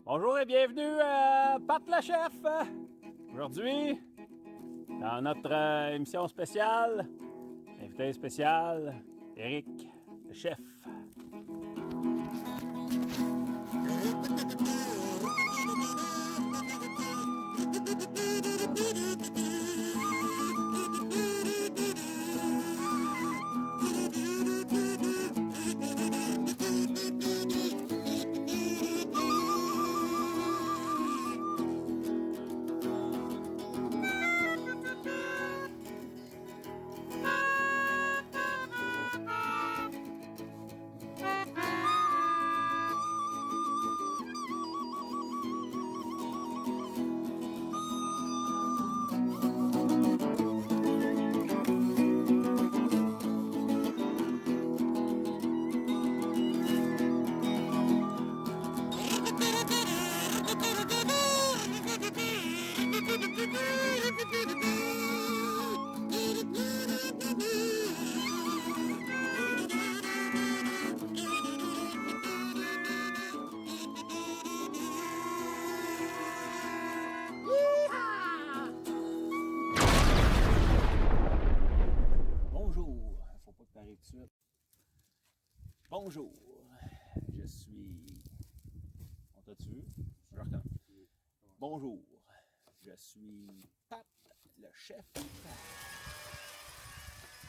Bonjour et bienvenue à Pat le chef. Aujourd'hui, dans notre émission spéciale, invité spécial, Éric le chef. Bonjour, je suis... On t'a tué? Je recommence. Bonjour, je suis Pat, le chef.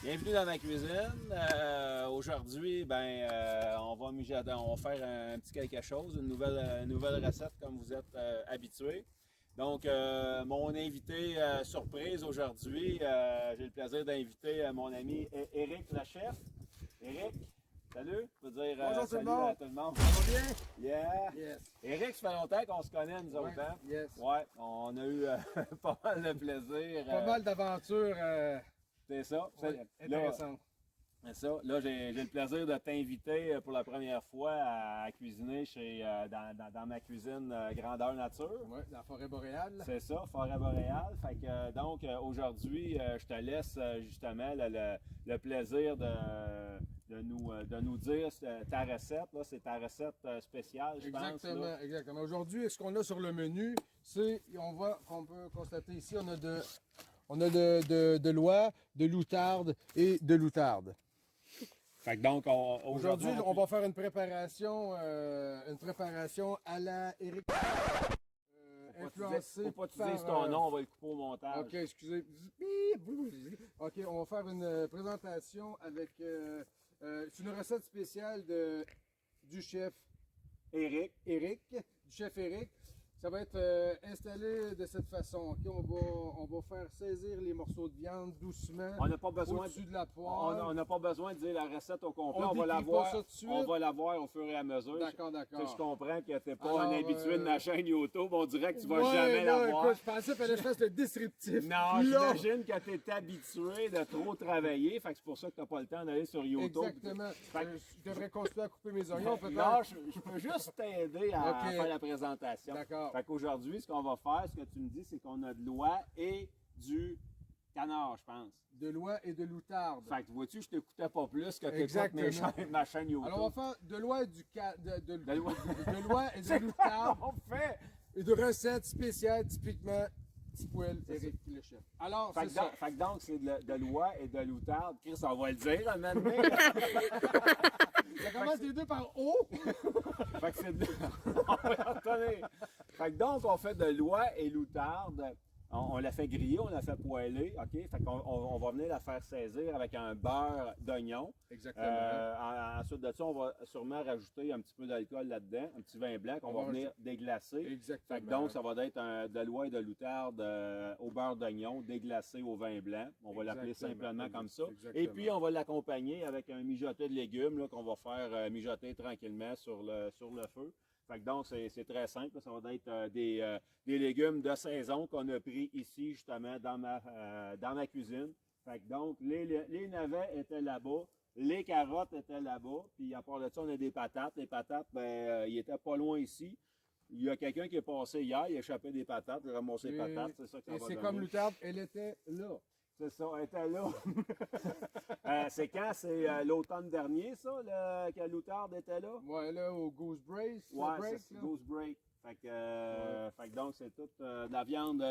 Bienvenue dans ma cuisine. Aujourd'hui, on va mijoter, on va faire un petit quelque chose, une nouvelle recette comme vous êtes habitués. Donc, mon invité surprise aujourd'hui, j'ai le plaisir d'inviter mon ami Éric le chef. Éric, salut, je veux dire bonjour salut à tout le monde. Ça va bien? Yeah! Yes. Éric, ça fait longtemps qu'on se connaît, nous autres, hein? Yes. Ouais, on a eu pas mal de plaisir. Pas mal d'aventures C'est ça. intéressantes. C'est ça. Là, j'ai le plaisir de t'inviter pour la première fois à cuisiner dans ma cuisine grandeur nature. Oui, dans la forêt boréale. C'est ça, forêt boréale. Fait que, donc, aujourd'hui, je te laisse justement le plaisir de nous dire ta recette. Là, c'est ta recette spéciale, je pense. Exactement, exactement. Aujourd'hui, ce qu'on a sur le menu, c'est, on peut constater ici, on a de l'oie, de l'outarde et de l'outarde. Fait que donc, aujourd'hui, on va faire une préparation à la Éric. Influencé. Faut pas utiliser ton nom, on va le couper au montage. Ok, excusez. Ok, on va faire une présentation avec. C'est une recette spéciale du chef Éric, du chef Éric. Ça va être installé de cette façon. Okay? On va faire saisir les morceaux de viande doucement. On n'a pas besoin au-dessus de la poêle. On n'a pas besoin de dire la recette au complet. On va la voir au fur et à mesure. D'accord, d'accord. Je comprends que tu n'es pas un habitué de ma chaîne YouTube. On dirait que tu vas jamais la la voir. Écoute, je pensais qu'il fallait que je fasse le descriptif. Non, j'imagine que tu es habitué de trop travailler. Fait que c'est pour ça que tu n'as pas le temps d'aller sur YouTube. Exactement. Je devrais continuer à couper mes oignons peut-être. Non, je peux juste t'aider à faire la présentation. D'accord. Fait qu'aujourd'hui, ce qu'on va faire, ce que tu me dis, c'est qu'on a de l'oie et du canard, je pense. De l'oie et de l'outarde. Fait que vois-tu, je t'écoutais pas plus que t'écoutes ma chaîne YouTube. Alors on va faire de l'oie et de l'oie et de l'outarde. Et de recettes spéciales typiquement petit poêle Éric le chef. Alors, c'est ça. Fait que donc, c'est de l'oie et de l'outarde. Chris, on va le dire un moment donné. Ça commence les deux par O. Fait que c'est de... Fait que donc, on fait de l'oie et l'outarde. On la fait griller, on la fait poêler, OK? Fait qu'on on va venir la faire saisir avec un beurre d'oignon. Exactement. Ensuite de ça, on va sûrement rajouter un petit peu d'alcool là-dedans, un petit vin blanc qu'on va venir déglacer. Exactement. Fait que donc, ça va être de l'oie et de l'outarde au beurre d'oignon déglacé au vin blanc. On va l'appeler simplement comme ça. Et puis, on va l'accompagner avec un mijoté de légumes là, qu'on va faire mijoter tranquillement sur le feu. Fait que donc, c'est très simple. Ça va être des légumes de saison qu'on a pris ici, justement, dans ma cuisine. Fait que donc, les navets étaient là-bas, les carottes étaient là-bas, puis à part de ça, on a des patates. Les patates, ils étaient pas loin ici. Il y a quelqu'un qui est passé hier, il a échappé des patates, il a ramassé des patates, c'est ça que ça va donner. C'est comme l'outarde, elle était là. C'est ça, elle était là. C'est quand? C'est l'automne dernier, ça, que l'outarde était là? Ouais, là, au Goose Brace. Ouais, break, c'est là. Goose Break. Fait que donc, c'est toute de la viande.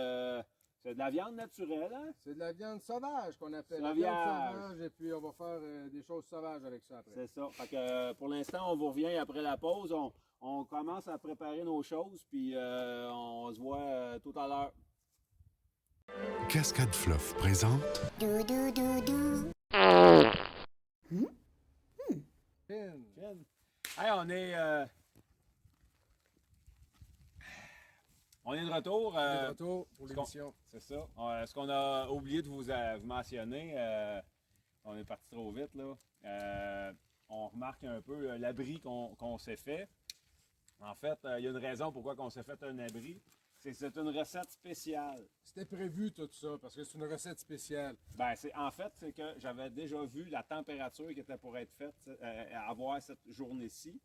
C'est de la viande naturelle, hein? C'est de la viande sauvage qu'on appelle. La Sauvage. viande sauvage, et puis on va faire des choses sauvages avec ça après. C'est ça. Fait que pour l'instant, on vous revient après la pause. On commence à préparer nos choses, puis on se voit tout à l'heure. Cascade Fluff présente Pin. Hey, on est de retour. De retour pour ce l'émission. C'est ça. Ce qu'on a oublié de vous mentionner, on est parti trop vite, là. On remarque un peu l'abri qu'on s'est fait. En fait, il y a une raison pourquoi on s'est fait un abri. C'est une recette spéciale. C'était prévu tout ça, parce que c'est une recette spéciale. Ben, c'est que j'avais déjà vu la température qui était pour être faite, avoir cette journée-ci.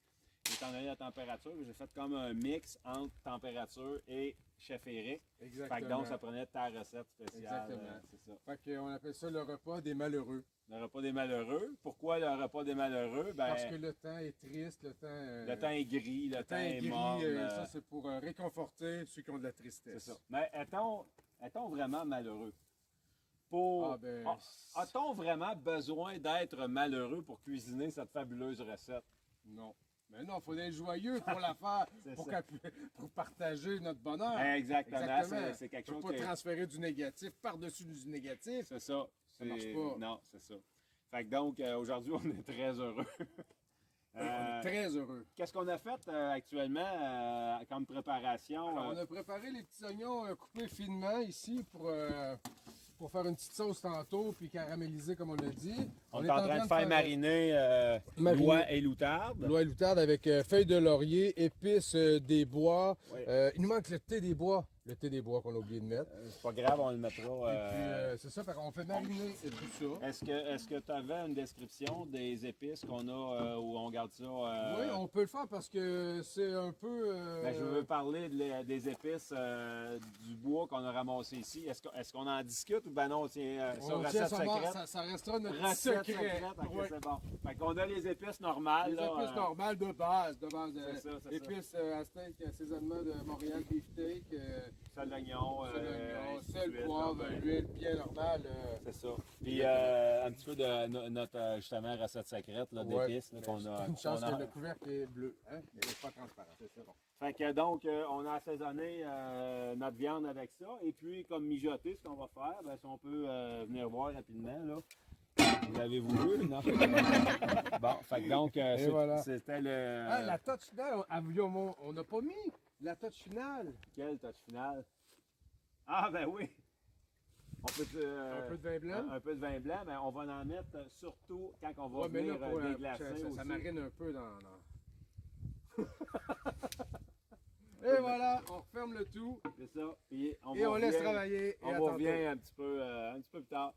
Étant donné la température, j'ai fait comme un mix entre température et chef Éric. Exactement. Fait que donc, ça prenait ta recette spéciale. Exactement. C'est ça. Fait qu'on appelle ça le repas des malheureux. Le repas des malheureux. Pourquoi le repas des malheureux? Ben, Parce que le temps est triste, le temps est gris, le temps est gris. mort. Ça, c'est pour réconforter ceux qui ont de la tristesse. C'est ça. Mais est-on vraiment malheureux? A-t-on vraiment besoin d'être malheureux pour cuisiner cette fabuleuse recette? Non. Mais non, il faut être joyeux pour la faire, pour partager notre bonheur. Exactement. Exactement. C'est quelque chose pas transférer du négatif par-dessus du négatif. C'est ça. Ça marche pas. Non, c'est ça. Fait que donc, aujourd'hui, on est très heureux. On est très heureux. Qu'est-ce qu'on a fait actuellement comme préparation? Alors, on a préparé les petits oignons coupés finement ici pour faire une petite sauce tantôt puis caraméliser comme on a dit. On est en train de faire mariner l'oie et l'outarde. L'oie et l'outarde avec feuilles de laurier, épices des bois. Oui. Il nous manque le thé des bois. Le thé des bois qu'on a oublié de mettre. C'est pas grave, on le mettra. Et puis, c'est ça, on fait mariner tout ça. Est-ce que tu avais une description des épices qu'on a où on garde ça? Oui, on peut le faire parce que c'est un peu... Ben, je veux parler des épices du bois qu'on a ramassé ici. Est-ce qu'on en discute ou ben non, c'est recette secrète? Ça restera notre Recette secret. secrète, ok, Ouais. c'est bon. Fait qu'on a les épices normales. Les là, épices normales de base. C'est ça, c'est épices à steak, assaisonnement de Montréal beefsteak, sel d'oignon, sel, huile, poivre, huile bien normale. C'est ça. Puis un petit peu de notre justement recette secrète là, d'épices là, qu'on a. Une chance qu'on a- que le couvercle est bleu, hein? Il n'est pas transparent. C'est ça. Fait que donc, on a assaisonné notre viande avec ça. Et puis, comme mijoter, ce qu'on va faire, ben, si on peut venir voir rapidement, là. Vous l'avez-vous vu, non? Bon, fait que donc, voilà. c'était le... Ah, la touch finale, on n'a pas mis la touch finale. Quel touch final? Ah, ben oui! On peut, Un peu de vin blanc. un peu de vin blanc, mais on va en mettre surtout quand on va Ouais, mais là, venir pour, déglacer ça aussi. marine un peu dans... Et voilà, on referme le tout C'est ça. Puis et on laisse travailler. Et On à vous tantôt. revient un petit peu plus tard.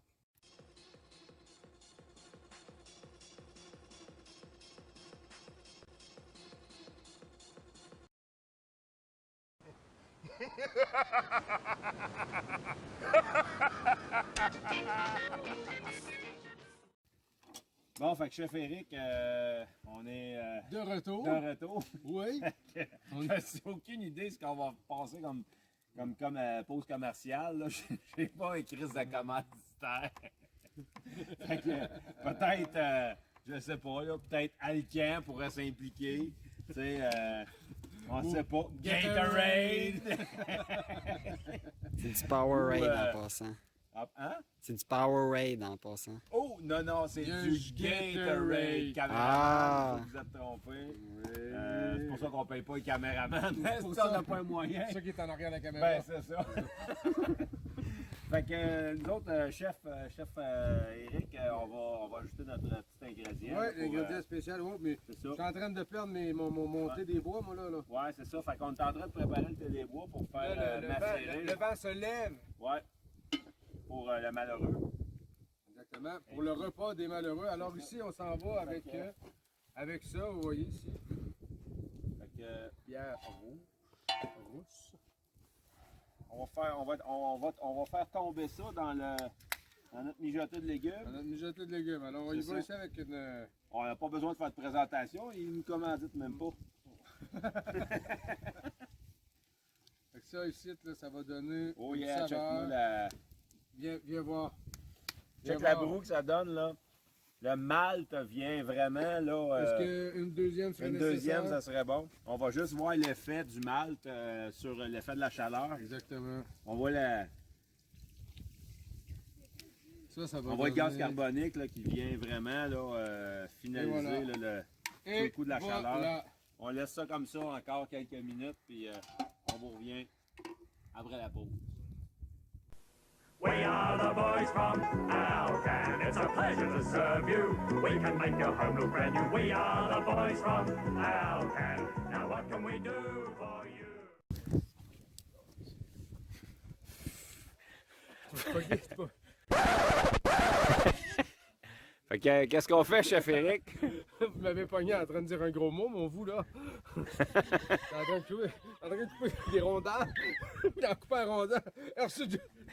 Bon, fait que chef Éric, on est De retour. de retour. Oui. Je n'ai aucune idée de ce qu'on va passer comme pause commerciale. Là. J'ai pas un crise de commanditaire. Fait que, peut-être, je sais pas, là, peut-être Alcan pourrait s'impliquer. Tu sais, on ne sait pas. Gatorade! C'est du Powerade Ou, en passant. Ah, hein? C'est du Powerade en passant. Oh, non, c'est Il y a du un Gatorade. Gatorade. Caméraman, vous êtes trompé. C'est pour ça qu'on paye pas les caméramans. C'est pour ça, on ça. n'a pas un moyen. C'est ça qui est en arrière de la caméra. Ben, c'est ça. Fait que nous autres, chef Éric, on va ajouter notre petit ingrédient. Oui, là, pour, l'ingrédient spécial. Oh, mais c'est je ça. suis en train de perdre mon thé des bois, moi, là. Ouais, c'est ça. Fait qu'on est en train de préparer le thé des bois pour faire Là, macérer. le vent se lève. Ouais. Pour le malheureux. Exactement. Pour le repas des malheureux. Alors ici, on s'en va avec ça, vous voyez ici. Fait que Pierre rousse. on va faire tomber ça dans mijoté de légumes. Notre mijoté de légumes. Alors, on y C'est va ça. ici avec une... On n'a pas besoin de faire de présentation, ils nous commanditent même pas. Fait que ça, ici, là, ça va donner Oh une yeah, check-moi saveur. la... Viens voir. Check Viens la voir. broue que ça donne, là. Le malt vient vraiment, là... Est-ce qu'une deuxième serait une deuxième, nécessaire? ça serait bon. On va juste voir l'effet du malt sur l'effet de la chaleur. Exactement. On voit Ça va on voit le gaz donner- carbonique là, qui vient vraiment là, finaliser Et voilà. là, sous Et le coup de la voilà. chaleur. On laisse ça comme ça encore quelques minutes, puis on vous revient après la pause. We are the boys from Alcan. It's a pleasure to serve you. We can make your home look brand new. We are the boys from Alcan. Now what can we do for you? Ok, c'est pas- Fait que, qu'est-ce qu'on fait, chef Eric? Vous m'avez pogné en train de dire un gros mot, mon vous, là. T'es en train de couper des rondins. Il en coupe un rondin. Alors,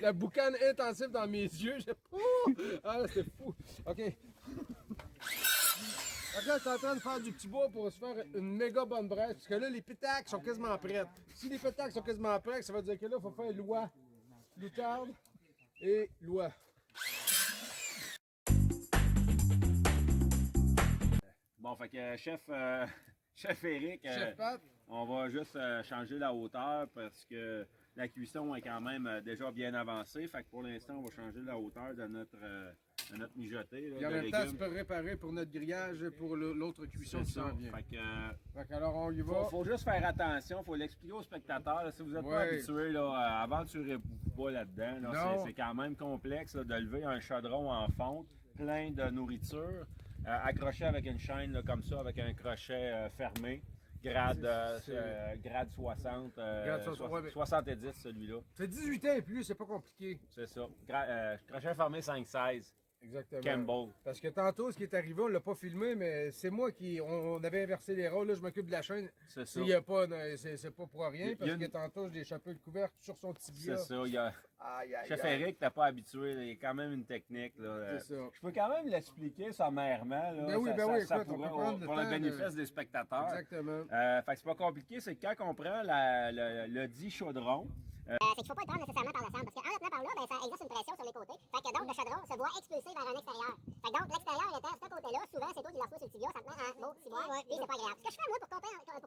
la boucane intensive dans mes yeux. Oh! Ah, là, c'est fou. OK. Donc là, t'es en train de faire du petit bois pour se faire une méga bonne braise. Parce que là, les pétacles sont quasiment prêtes. Si les pétacles sont quasiment prêts, ça veut dire que là, il faut faire loi, loutarde et loi. Bon, fait que chef Eric, Chef Pat, on va juste changer la hauteur parce que la cuisson est quand même déjà bien avancée. Fait que pour l'instant, on va changer la hauteur de notre mijoté. Là, puis en de même temps, tu légumes. peux réparer pour notre grillage pour l'autre cuisson qui C'est ça. s'en vient. Fait que, Fait alors, on y va. faut juste faire attention, faut l'expliquer aux spectateurs. là, si vous n'êtes pas Ouais. habitués, aventurez-vous pas là-dedans. Là, Non. c'est quand même complexe là, de lever un chaudron en fonte plein de nourriture, accroché avec une chaîne là, comme ça, avec un crochet fermé. Grade 60, Grade 60, ouais, mais- 70 celui-là, Ça fait 18 ans et plus, c'est pas compliqué. c'est ça. Crochet fermé 5,16, Exactement. Campbell. Parce que tantôt, ce qui est arrivé, on l'a pas filmé, mais c'est moi qui. On avait inversé les rôles. Là, je m'occupe de la chaîne. C'est ça. Il y a pas, c'est pas pour rien, Il y a parce une- que tantôt, j'ai échappé le couvercle sur son tibia. C'est ça. Il y a... Aïe, aïe, Chef aïe. Eric, t'es pas habitué, là, il y a quand même une technique. Là, C'est ça. Je peux quand même l'expliquer sommairement. Là, Ben oui, ça écoute, on pourrait, peut prendre le pour le temps de- bénéfice des spectateurs. Exactement. Fait que c'est pas compliqué, c'est que quand on prend le dit chaudron, C'est qu'il ne faut pas le prendre nécessairement par le centre, parce qu'en le tenant par là, ben, ça exerce une pression sur les côtés. Fait que donc, le chaudron se voit expulsé vers un extérieur. Fait que donc, l'extérieur étant ce côté-là, souvent, c'est toi qui l'as reçu sur le tibia, ça te met en beau ciboire, et c'est pas agréable. Ce que je fais, moi, pour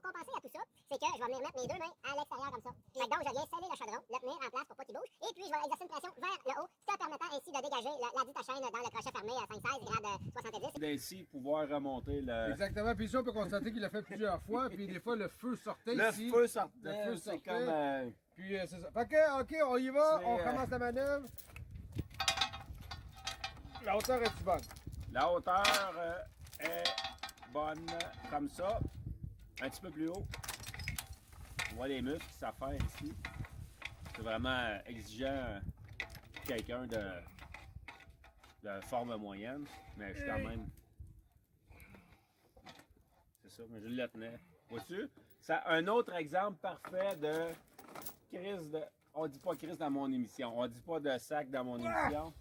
compenser à tout ça, c'est que je vais venir mettre mes deux mains à l'extérieur comme ça. Fait que donc, je viens sceller le chaudron, le tenir en place pour pas qu'il bouge, et puis je vais exercer une pression vers le haut, ce permettant ainsi de dégager la dite chaîne dans le crochet fermé à 5,16, grade 70. d'ainsi pouvoir remonter le. Exactement. Puis ici, on peut constater qu'il l'a fait plusieurs fois, puis des fois, le feu sortait Le ici. feu sortait, Le feu c'est sortait. comme. Puis c'est ça. Fait que, OK, on y va. C'est, On commence la manœuvre. La hauteur est-tu bonne? La hauteur est bonne comme ça, un petit peu plus haut. On voit les muscles qui s'affairent ici. C'est vraiment exigeant pour quelqu'un de forme moyenne, mais je suis quand même. C'est ça, mais je le tenais. Vois-tu? C'est un autre exemple parfait de crise de. On dit pas crise dans mon émission. On dit pas de sac dans mon émission.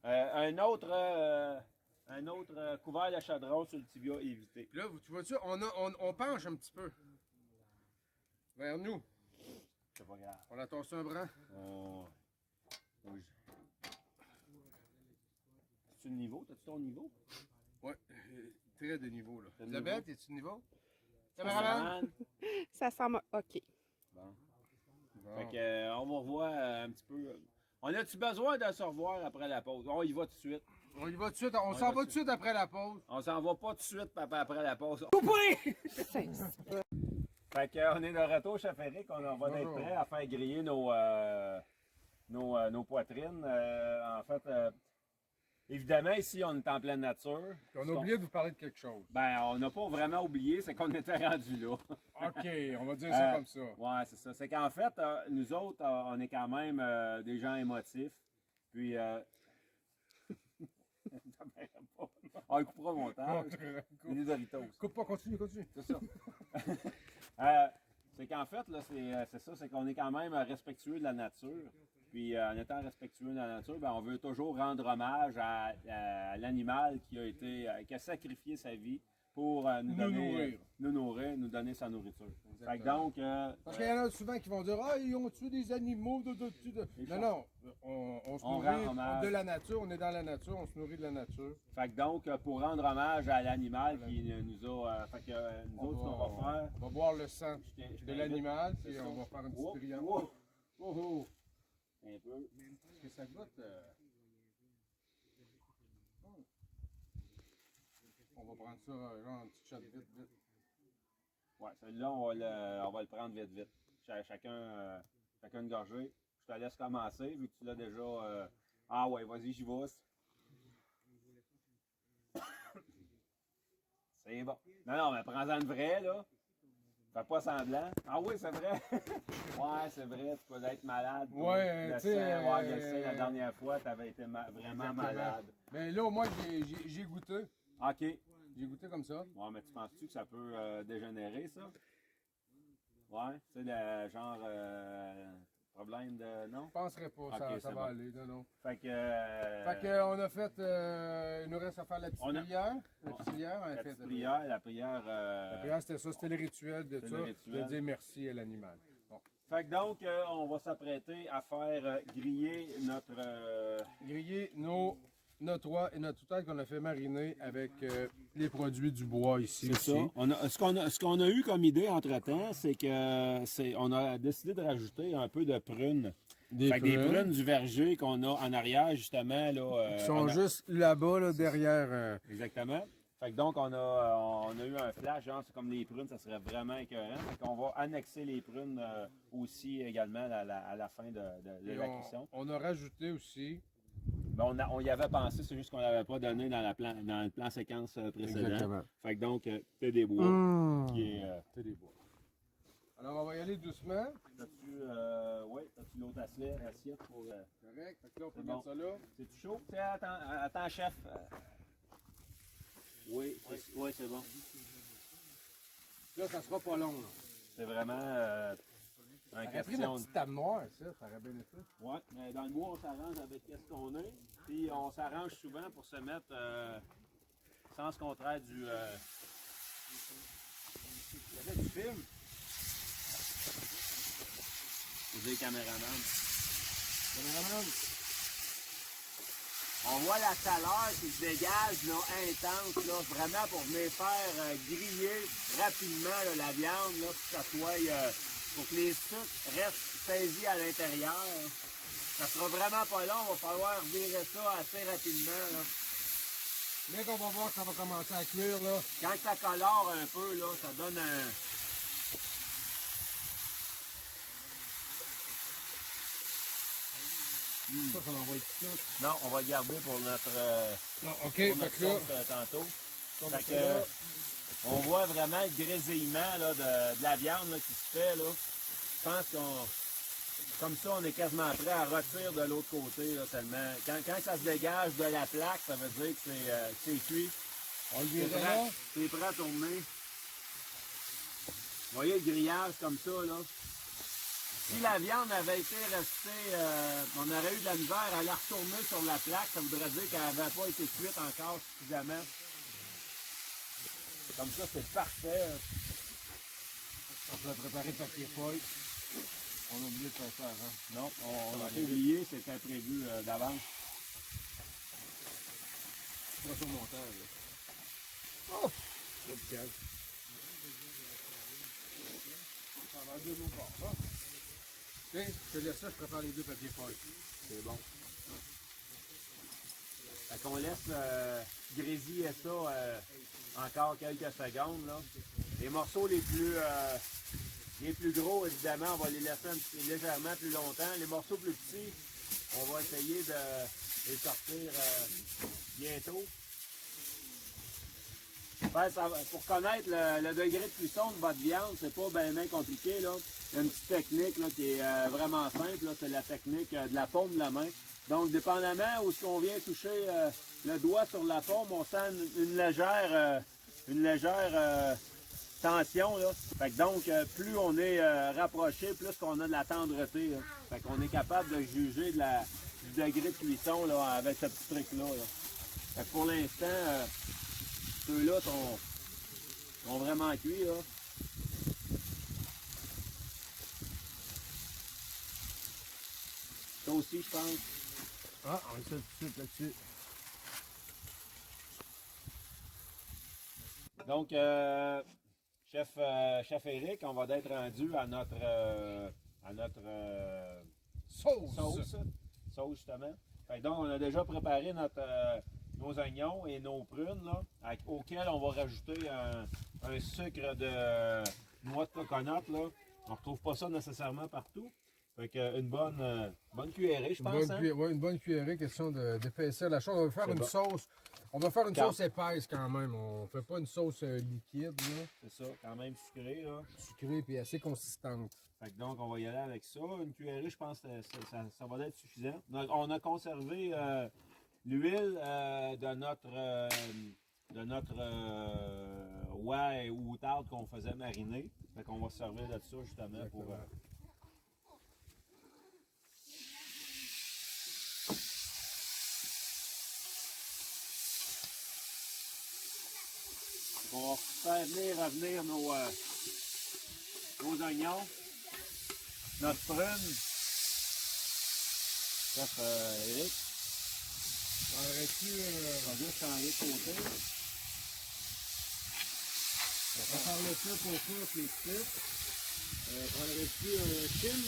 Un autre couvert de chaudron sur le tibia évité. Puis là, tu vois-tu, on penche un petit peu. Vers nous. C'est pas grave. On a torsé un bras. Oui. C'est-tu le niveau? T'as-tu ton niveau? Ouais, très de niveau, là. De Isabelle, niveau. t'es-tu de niveau? Caméraman? Ça semble OK. Bon. Bon. Fait que, on va revoir un petit peu. On a-tu besoin de se revoir après la pause? On y va tout de suite. On y va tout de suite. On s'en va tout de suite après la pause. On s'en va pas tout de suite après la pause. C'est Fait que, on est de retour, chef Eric. On va être Bonjour. prêt à faire griller nos poitrines. En fait, évidemment, ici, on est en pleine nature. Puis on a oublié de vous parler de quelque chose. Ben, on n'a pas vraiment oublié, c'est qu'on était rendu là. OK, on va dire ça comme ça. Ouais, c'est ça. C'est qu'en fait, nous autres, on est quand même des gens émotifs. Puis, on le coupera au montage. C'est des Doritos. Coupe pas, continue. C'est ça. C'est qu'en fait, là, c'est ça, c'est qu'on est quand même respectueux de la nature. Puis en étant respectueux de la nature, ben, on veut toujours rendre hommage à l'animal qui a sacrifié sa vie pour nous nourrir, nous donner sa nourriture. Fait que donc, Parce qu'il y en a souvent qui vont dire ah, ils ont tué des animaux. Non, on se nourrit de la nature, on est dans la nature, on se nourrit de la nature. Fait que donc, pour rendre hommage à l'animal qui nous a. Fait que nous autres, ce qu'on va faire. On va boire le sang je de l'animal, c'est puis ça. on va faire une petite prière. Un peu. Est-ce que ça goûte? On va prendre ça, genre, un petit shot vite. Ouais, celui-là, on va le prendre vite. Chacun une gorgée. Je te laisse commencer, vu que tu l'as déjà. Ah ouais, vas-y, j'y vais. C'est bon. Non, mais prends-en une vraie, là. Fais pas semblant. Ah oui, c'est vrai. Ouais, c'est vrai, tu peux être malade. Ouais, tu sais. Ouais, je sais, la dernière fois, tu avais été vraiment malade. Mais là, au moins, j'ai goûté. OK. J'ai goûté comme ça. Ouais, mais tu penses-tu que ça peut dégénérer, ça? Ouais, tu sais, le genre problème de. Non? Je penserais pas, Ok, ça c'est va bon. aller, non. Fait que. Fait qu'on a fait, il nous reste à faire la petite prière. La petite prière, on a La fait petite prière, la prière. La prière, c'était ça, c'était le rituel de C'est ça, le rituel. de dire merci à l'animal. Bon. Fait que donc, on va s'apprêter à faire griller Griller notre oie et notre toutelle qu'on a fait mariner avec les produits du bois ici. C'est ça. Ce qu'on a eu comme idée entre-temps, c'est que on a décidé de rajouter un peu de prunes. Des prunes du verger qu'on a en arrière, justement. Là, Qui sont juste là-bas, là, derrière. Exactement. Fait que donc, on a eu un flash, genre, c'est comme les prunes, ça serait vraiment écœurant. Fait qu'on va annexer les prunes aussi également à la fin de la cuisson. On a rajouté aussi. Ben, on y avait pensé, c'est juste qu'on n'avait pas donné dans le plan séquence précédent. Exactement. Fait que donc, thé des bois. Qui est, Thé des bois. Alors, on va y aller doucement. T'as-tu l'autre assiette pour. Correct. Fait que là, on peut C'est mettre bon. ça là. C'est-tu chaud? Attends, chef. Oui, c'est bon. Là, ça sera pas long. Là. C'est vraiment Ça aurait pris la petite table noire, ça aurait bien été. Oui, mais dans le bois, on s'arrange avec ce qu'on a. Puis on s'arrange souvent pour se mettre sens contraire du. Il y avait du film. C'est des caméramans. On voit la chaleur qui se dégage là, intense, là, vraiment pour venir faire griller rapidement là, la viande, là, pour que ça soit. Pour que les sucres restent saisis à l'intérieur. Ça sera vraiment pas long, il va falloir virer ça assez rapidement. Là. Dès qu'on va voir que ça va commencer à cuire, là. Quand ça colore un peu, là, ça donne un. Ça en va être tout. Non, on va le garder pour notre. Non, OK, pour notre sauce, tantôt. Fait que, on voit vraiment le grésillement là, de la viande là, qui se fait. Là. Je pense qu'on. Comme ça, on est quasiment prêt à retirer de l'autre côté. Là, tellement. Quand ça se dégage de la plaque, ça veut dire que c'est cuit. On le vire là. C'est prêt à tourner. Vous voyez le grillage comme ça, là. Si la viande avait été restée, on aurait eu de la misère à la retourner sur la plaque, ça voudrait dire qu'elle n'avait pas été cuite encore suffisamment. Comme ça, c'est parfait. On peut préparer le papier feuille. On a oublié de faire ça avant. Non, on a oublié, c'était prévu d'avance. C'est pas sur le montage. Là. Oh! C'est le ça va deux mots par ça. Ok, je te laisse ça, je prépare les deux papiers feuilles. C'est bon. Fait qu'on laisse grésiller ça encore quelques secondes. Là. Les morceaux les plus gros, évidemment, on va les laisser un petit, légèrement plus longtemps. Les morceaux plus petits, on va essayer de les sortir bientôt. Ben, pour connaître le degré de cuisson de votre viande, c'est pas bien compliqué. Là. Il y a une petite technique là, qui est vraiment simple. C'est la technique de la paume de la main. Donc, dépendamment où on vient toucher le doigt sur la paume, on sent une légère tension, là. Fait que donc, plus on est rapproché, plus qu'on a de la tendreté, là. Fait qu'on est capable de juger du degré de cuisson, là, avec ce petit truc-là, là. Fait que pour l'instant, ceux-là sont vraiment cuits, là. Ça aussi, je pense. Ah, on essaie tout de suite là-dessus. Donc, chef Éric, on va être rendu à notre sauce, justement. Fait que donc, on a déjà préparé nos oignons et nos prunes, là, auxquels on va rajouter un sucre de noix de coconut, là. On ne retrouve pas ça nécessairement partout. Fait que une bonne cuillerée, je pense. Une bonne cuillerée, question d'épaissir la chose. On va faire une sauce. On va faire une Quand- sauce épaisse quand même. On fait pas une sauce liquide, là. C'est ça, quand même sucré, là. Sucrée et assez consistante. Fait que donc, on va y aller avec ça. Une cuillerée, je pense que ça va être suffisant. On a conservé l'huile de notre oie ou outarde qu'on faisait mariner. Fait qu'on va se servir de ça justement pour... On va faire revenir nos oignons, notre prune. Chef Éric. On va juste changer de côté. On va faire le feu pour faire les strips. Prendrais-tu un chim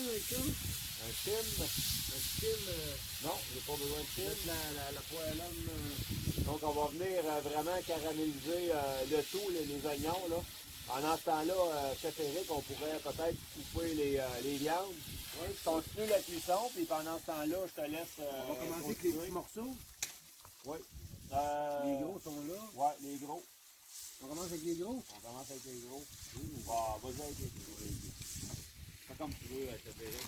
avec ça? Un chim. Non, j'ai pas besoin de chim. La poêlonne. Donc, on va venir vraiment caraméliser le tout, les oignons. Là. Pendant ce temps-là, chef Éric, on pourrait peut-être couper les viandes. Oui, je continue la cuisson, puis pendant ce temps-là, je te laisse. On va commencer avec les petits morceaux. Oui. Les gros sont là. Oui, les gros. On commence avec les gros. On commence avec les gros. Vas-y avec les gros. Fais comme tu veux, chef Éric.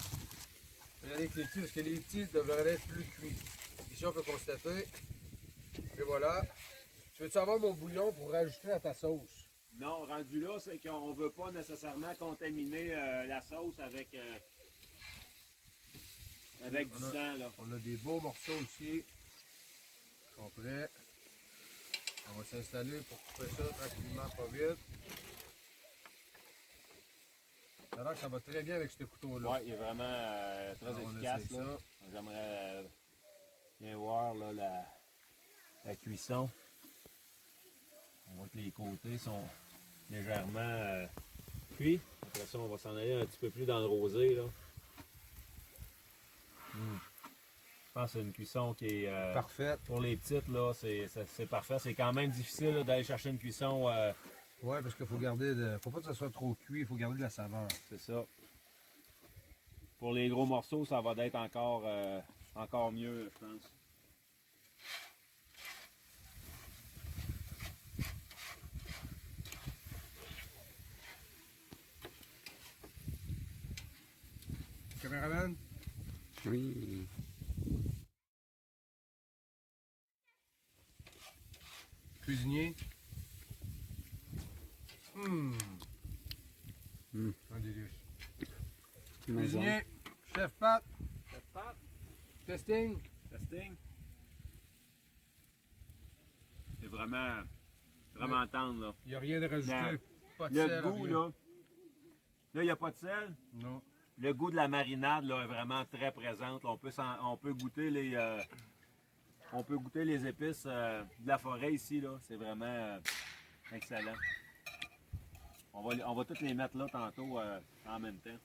Je vais aller avec les petits parce que les petits devraient être plus cuits. Ici, on peut constater. Et voilà. Tu veux-tu avoir mon bouillon pour rajouter à ta sauce? Non, rendu là, c'est qu'on ne veut pas nécessairement contaminer la sauce avec du sang. Là. On a des beaux morceaux ici. Ils sont prêts. On va s'installer pour couper ça tranquillement, pas vite. Ça a l'air que ça va très bien avec ce couteau-là. Oui, il est vraiment très Alors, on efficace. essaye Là. J'aimerais bien voir là, la cuisson. On voit que les côtés sont légèrement cuits. Après ça, on va s'en aller un petit peu plus dans le rosé. Là. Je pense que c'est une cuisson qui est Parfaite. pour les petites, là, c'est parfait. C'est quand même difficile là, d'aller chercher une cuisson. Ouais, parce qu'il faut garder faut pas que ça soit trop cuit, il faut garder de la saveur. C'est ça. Pour les gros morceaux, ça va être encore mieux, je pense. Caméraman? Oui. Cuisinier? Un délice. Maison. Cuisinier? Chef Pat? Chef Pat? Testing? Testing. C'est vraiment tendre, là. Il n'y a rien de rajouté. Non. Pas de Le sel, goût, rien. là. Là, il n'y a pas de sel. Non. Le goût de la marinade, là, est vraiment très présent. On peut goûter les épices de la forêt ici, là. C'est vraiment excellent. On va toutes les mettre là tantôt en même temps.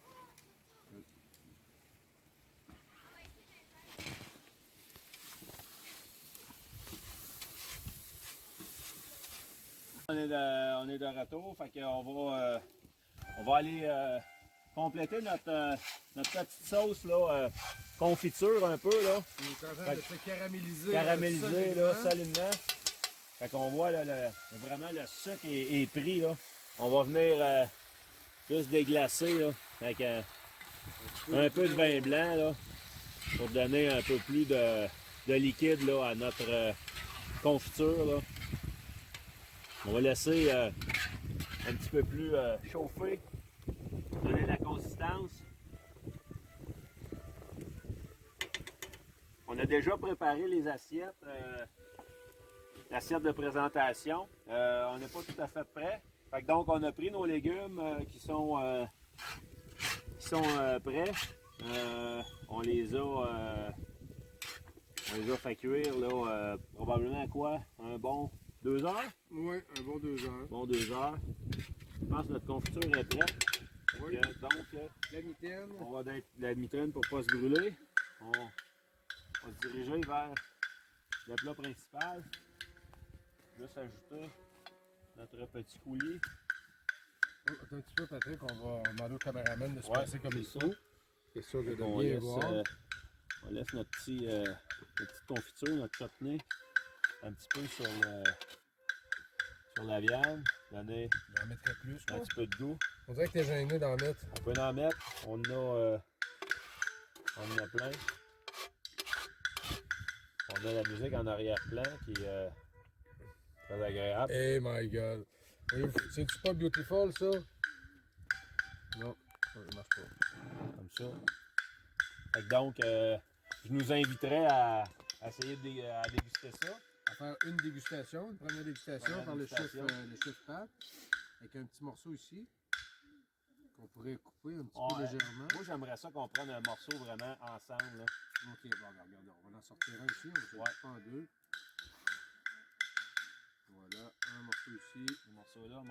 On est de retour, fait qu'on va aller compléter notre petite sauce là, confiture un peu là, On est en train de se caraméliser. caramélisée là, solidement. solidement. Fait qu'on voit là, vraiment le sucre est pris là. On va venir juste déglacer là, avec un peu de vin blanc là, pour donner un peu plus de liquide là, à notre confiture là. On va laisser un petit peu plus chauffé. Donner la consistance. On a déjà préparé les assiettes, l'assiette de présentation. On n'est pas tout à fait prêt. Fait que donc, on a pris nos légumes qui sont prêts. On les a fait cuire là, probablement à quoi? Un bon 2 heures? Oui, un bon 2 heures. Bon 2 heures. Je pense que notre confiture est prête. Oui. Donc, La mitaine. on va mettre la mitraine pour ne pas se brûler. On va se diriger vers le plat principal. Juste ajouter notre petit coulis. Oh, attends un petit peu, Patrick, on va demander au caméraman de se Ouais, passer comme il c'est faut. C'est sûr que de On bien laisse, voir. on laisse notre petite confiture, notre chutney, un petit peu sur la viande. Donner J'en mettrai plus, un quoi. petit peu de goût. On dirait que t'es gêné d'en mettre. On peut en mettre. On en a plein. On a la musique en arrière-plan qui est très agréable. Hey my god. C'est-tu pas beautiful, ça? Non, ça ne marche pas. Comme ça. Fait que donc, je nous inviterais à essayer à déguster ça. On va faire une dégustation, une première dégustation Première par le chef, dégustation. le chef Pat. Avec un petit morceau ici. Qu'on pourrait couper un petit peu Ouais. légèrement. Moi, j'aimerais ça qu'on prenne un morceau vraiment ensemble. Là. Ok, bon, regarde, on va en sortir un ici, on va le couper en deux. Voilà, un morceau ici, Un morceau là.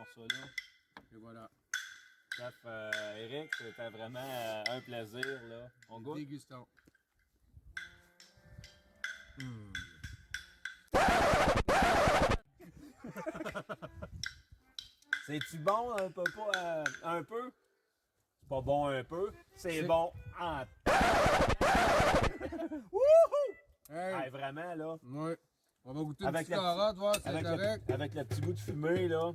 et voilà. Chef Eric, c'était vraiment un plaisir. Là. On goûte. Dégustons. C'est-tu bon un peu? Pas, un peu? C'est pas bon un peu. C'est C'est- bon en... Wouhou! Hey, Hey, vraiment, là. ouais. On va goûter Avec une petite la carotte, voir si c'est Avec correct. avec le petit bout de fumée, là.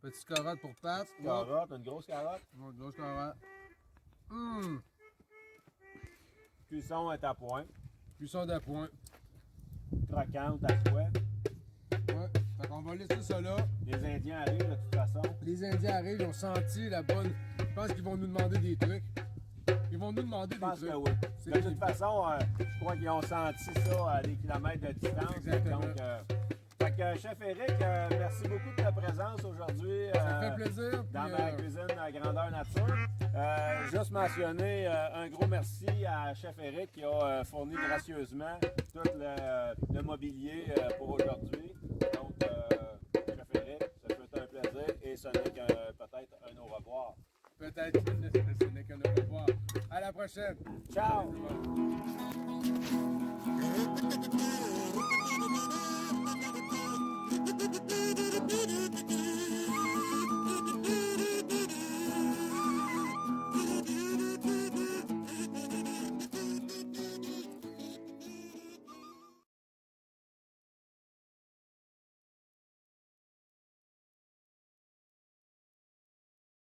Petite carotte pour Pat. Carotte, une grosse carotte. Une grosse carotte. Cuisson est à point. Cuisson d'appoint. Croquante à souhait. Ouais. Fait qu'on va laisser ça là. Les Indiens arrivent de toute façon. Les Indiens arrivent, ils ont senti la bonne. Je pense qu'ils vont nous demander des trucs. Ils vont nous demander Je des pense trucs. que oui. C'est- De toute façon, je crois qu'ils ont senti ça à des kilomètres de distance. Exactement. Donc, fait que, Chef Eric, merci beaucoup de ta présence aujourd'hui. Ça fait plaisir. Puis, Dans ma cuisine à grandeur nature. Juste mentionner un gros merci à Chef Eric qui a fourni gracieusement tout le mobilier pour aujourd'hui. Donc, Chef Eric, ça peut être un plaisir et ce n'est peut-être un au revoir. peut-être que ce n'est qu'un au revoir. À la prochaine. Ciao! Salut tout le monde.